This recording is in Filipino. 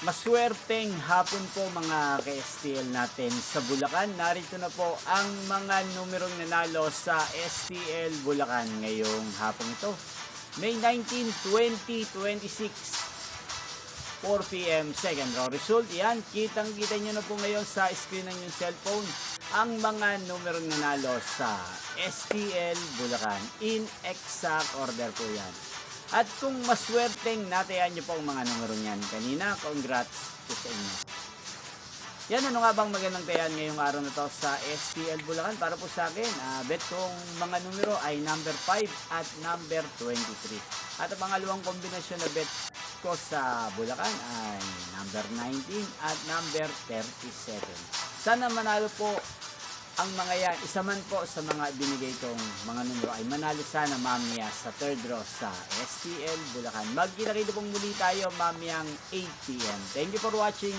Maswerteng hapon po mga ka-STL natin sa Bulacan. Narito na po ang mga numerong nanalo sa STL Bulacan ngayong hapon ito. May 19, 2026, 4 p.m. second row result. Yan, kitang-kita nyo na po ngayon sa screen ng inyong cellphone ang mga numerong nanalo sa STL Bulacan. In exact order po yan. At kung maswerteng natayan nyo po ang mga numero niyan kanina, congrats po sa inyo. Yan, ano nga bang magandang tayan ngayong araw na to sa STL Bulacan? Para po sa akin, bet kong mga numero ay number 5 at number 23. At ang pangalawang kombinasyon na bet ko sa Bulacan ay number 19 at number 37. Sana manalo po ang mga yan. Isa man po sa mga binigay kong mga numero ay manalo sana mamaya sa third draw sa STL Bulacan. Magkita-kita pong muli tayo mamayang 8 p.m. Thank you for watching.